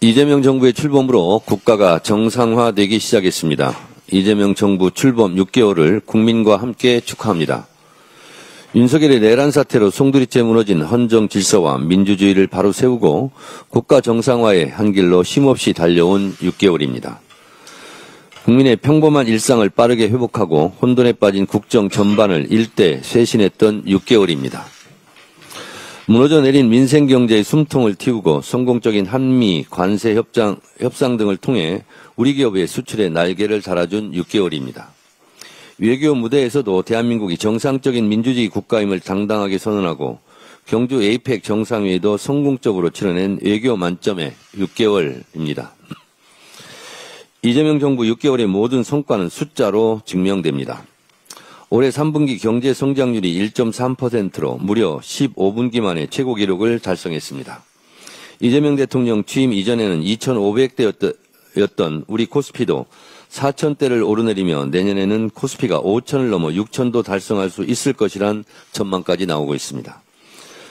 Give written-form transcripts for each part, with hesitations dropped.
이재명 정부의 출범으로 국가가 정상화되기 시작했습니다. 이재명 정부 출범 6개월을 국민과 함께 축하합니다. 윤석열의 내란 사태로 송두리째 무너진 헌정 질서와 민주주의를 바로 세우고 국가 정상화의 한 길로 쉼없이 달려온 6개월입니다. 국민의 평범한 일상을 빠르게 회복하고 혼돈에 빠진 국정 전반을 일대 쇄신했던 6개월입니다. 무너져 내린 민생 경제의 숨통을 틔우고 성공적인 한미 관세 협상 등을 통해 우리 기업의 수출의 날개를 달아준 6개월입니다. 외교 무대에서도 대한민국이 정상적인 민주주의 국가임을 당당하게 선언하고 경주 에이펙 정상회의도 성공적으로 치러낸 외교 만점의 6개월입니다. 이재명 정부 6개월의 모든 성과는 숫자로 증명됩니다. 올해 3분기 경제 성장률이 1.3%로 무려 15분기 만에 최고 기록을 달성했습니다. 이재명 대통령 취임 이전에는 2,500대였던 우리 코스피도 4,000대를 오르내리며 내년에는 코스피가 5,000을 넘어 6,000도 달성할 수 있을 것이란 전망까지 나오고 있습니다.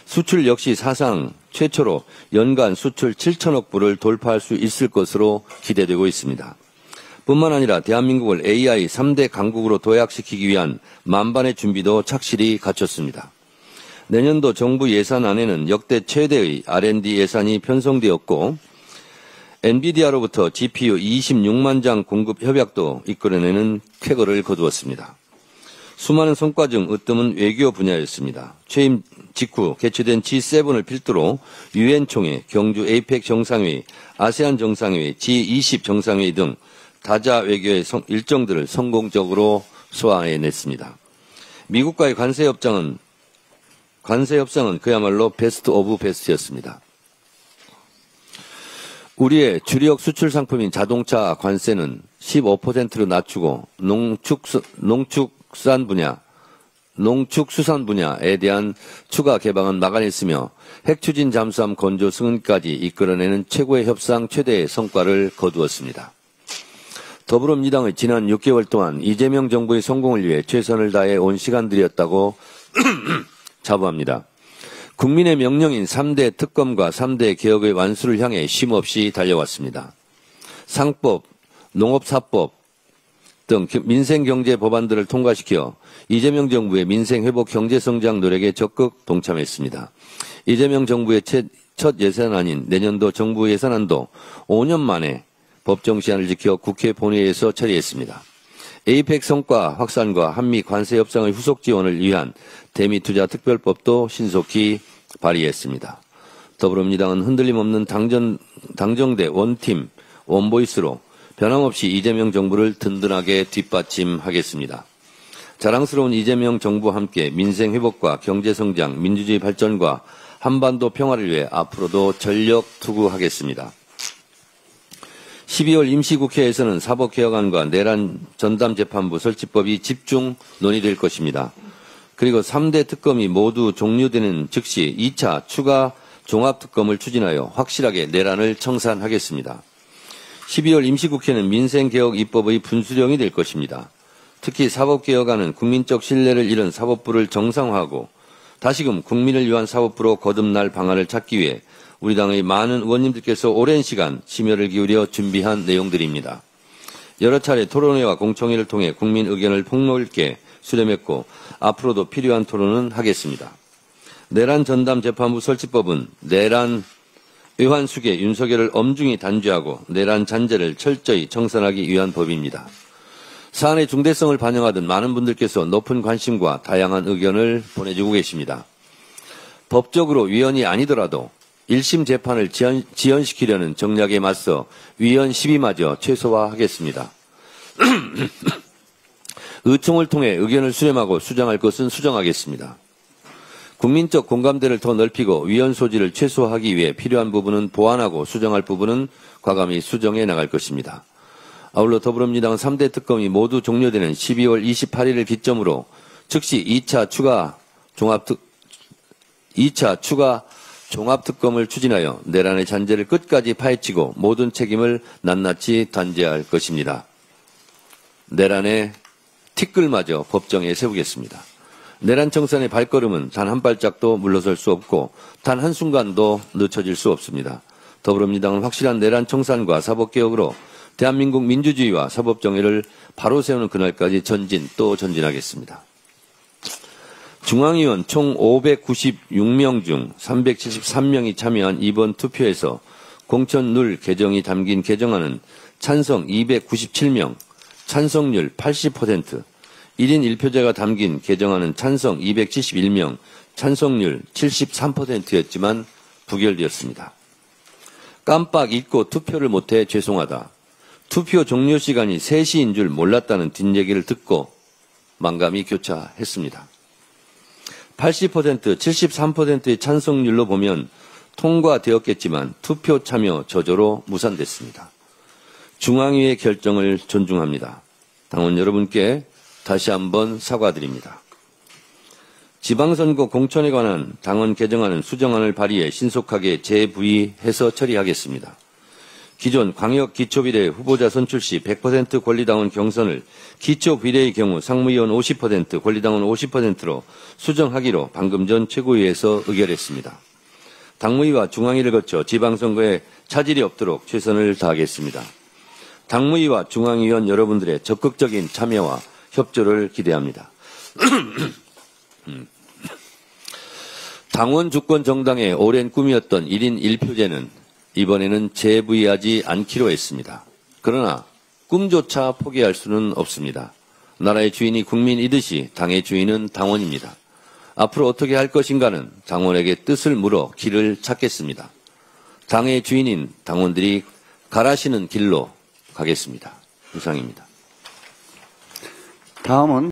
수출 역시 사상 최초로 연간 수출 7천억 불을 돌파할 수 있을 것으로 기대되고 있습니다. 뿐만 아니라 대한민국을 AI 3대 강국으로 도약시키기 위한 만반의 준비도 착실히 갖췄습니다. 내년도 정부 예산안에는 역대 최대의 R&D 예산이 편성되었고 엔비디아로부터 GPU 26만 장 공급 협약도 이끌어내는 쾌거를 거두었습니다. 수많은 성과 중 으뜸은 외교 분야였습니다. 취임 직후 개최된 G7을 필두로 UN 총회, 경주 에이펙 정상회의, 아세안 정상회의, G20 정상회의 등 다자 외교의 일정들을 성공적으로 소화해냈습니다. 미국과의 관세 협상은 그야말로 베스트 오브 베스트였습니다. 우리의 주력 수출 상품인 자동차 관세는 15%로 낮추고 농축수산 분야에 대한 추가 개방은 막아냈으며 핵추진 잠수함 건조 승인까지 이끌어내는 최고의 협상 최대의 성과를 거두었습니다. 더불어민주당의 지난 6개월 동안 이재명 정부의 성공을 위해 최선을 다해 온 시간들이었다고 자부합니다. 국민의 명령인 3대 특검과 3대 개혁의 완수를 향해 쉼없이 달려왔습니다. 상법, 농업사법 등 민생경제 법안들을 통과시켜 이재명 정부의 민생회복 경제성장 노력에 적극 동참했습니다. 이재명 정부의 첫 예산안인 내년도 정부 예산안도 5년 만에 법정 시한을 지켜 국회 본회의에서 처리했습니다. 에이펙 성과 확산과 한미 관세 협상의 후속 지원을 위한 대미투자 특별법도 신속히 발의했습니다. 더불어민주당은 흔들림 없는 당정대 원팀, 원보이스로 변함없이 이재명 정부를 든든하게 뒷받침하겠습니다. 자랑스러운 이재명 정부와 함께 민생 회복과 경제 성장, 민주주의 발전과 한반도 평화를 위해 앞으로도 전력 투구하겠습니다. 12월 임시국회에서는 사법개혁안과 내란 전담재판부 설치법이 집중 논의될 것입니다. 그리고 3대 특검이 모두 종료되는 즉시 2차 추가 종합특검을 추진하여 확실하게 내란을 청산하겠습니다. 12월 임시국회는 민생개혁 입법의 분수령이 될 것입니다. 특히 사법개혁안은 국민적 신뢰를 잃은 사법부를 정상화하고 다시금 국민을 위한 사법부로 거듭날 방안을 찾기 위해 우리 당의 많은 의원님들께서 오랜 시간 심혈을 기울여 준비한 내용들입니다. 여러 차례 토론회와 공청회를 통해 국민 의견을 폭넓게 수렴했고 앞으로도 필요한 토론은 하겠습니다. 내란 전담 재판부 설치법은 내란 의환수계 윤석열을 엄중히 단죄하고 내란 잔재를 철저히 청산하기 위한 법입니다. 사안의 중대성을 반영하던 많은 분들께서 높은 관심과 다양한 의견을 보내주고 계십니다. 법적으로 위헌이 아니더라도 1심 재판을 지연시키려는 정략에 맞서 위헌 시비마저 최소화하겠습니다. 의총을 통해 의견을 수렴하고 수정할 것은 수정하겠습니다. 국민적 공감대를 더 넓히고 위헌 소지를 최소화하기 위해 필요한 부분은 보완하고 수정할 부분은 과감히 수정해 나갈 것입니다. 아울러 더불어민주당은 3대 특검이 모두 종료되는 12월 28일을 기점으로 즉시 2차 추가 종합특검을 추진하여 내란의 잔재를 끝까지 파헤치고 모든 책임을 낱낱이 단죄할 것입니다. 내란의 티끌마저 법정에 세우겠습니다. 내란 청산의 발걸음은 단 한 발짝도 물러설 수 없고 단 한순간도 늦춰질 수 없습니다. 더불어민주당은 확실한 내란 청산과 사법개혁으로 대한민국 민주주의와 사법정의를 바로 세우는 그날까지 전진 또 전진하겠습니다. 중앙위원 총 596명 중 373명이 참여한 이번 투표에서 공천 룰 개정이 담긴 개정안은 찬성 297명, 찬성률 80%, 1인 1표제가 담긴 개정안은 찬성 271명, 찬성률 73%였지만 부결되었습니다. 깜빡 잊고 투표를 못해 죄송하다. 투표 종료 시간이 3시인 줄 몰랐다는 뒷얘기를 듣고 만감이 교차했습니다. 80%, 73%의 찬성률로 보면 통과되었겠지만 투표 참여 저조로 무산됐습니다. 중앙위의 결정을 존중합니다. 당원 여러분께 다시 한번 사과드립니다. 지방선거 공천에 관한 당원 개정안은 수정안을 발의해 신속하게 재부의해서 처리하겠습니다. 기존 광역기초비례 후보자 선출 시 100% 권리당원 경선을 기초비례의 경우 상무위원 50%, 권리당원 50%로 수정하기로 방금 전 최고위에서 의결했습니다. 당무위와 중앙위를 거쳐 지방선거에 차질이 없도록 최선을 다하겠습니다. 당무위와 중앙위원 여러분들의 적극적인 참여와 협조를 기대합니다. 당원 주권 정당의 오랜 꿈이었던 1인 1표제는 이번에는 재부의하지 않기로 했습니다. 그러나 꿈조차 포기할 수는 없습니다. 나라의 주인이 국민이듯이 당의 주인은 당원입니다. 앞으로 어떻게 할 것인가는 당원에게 뜻을 물어 길을 찾겠습니다. 당의 주인인 당원들이 가라시는 길로 가겠습니다. 이상입니다. 다음은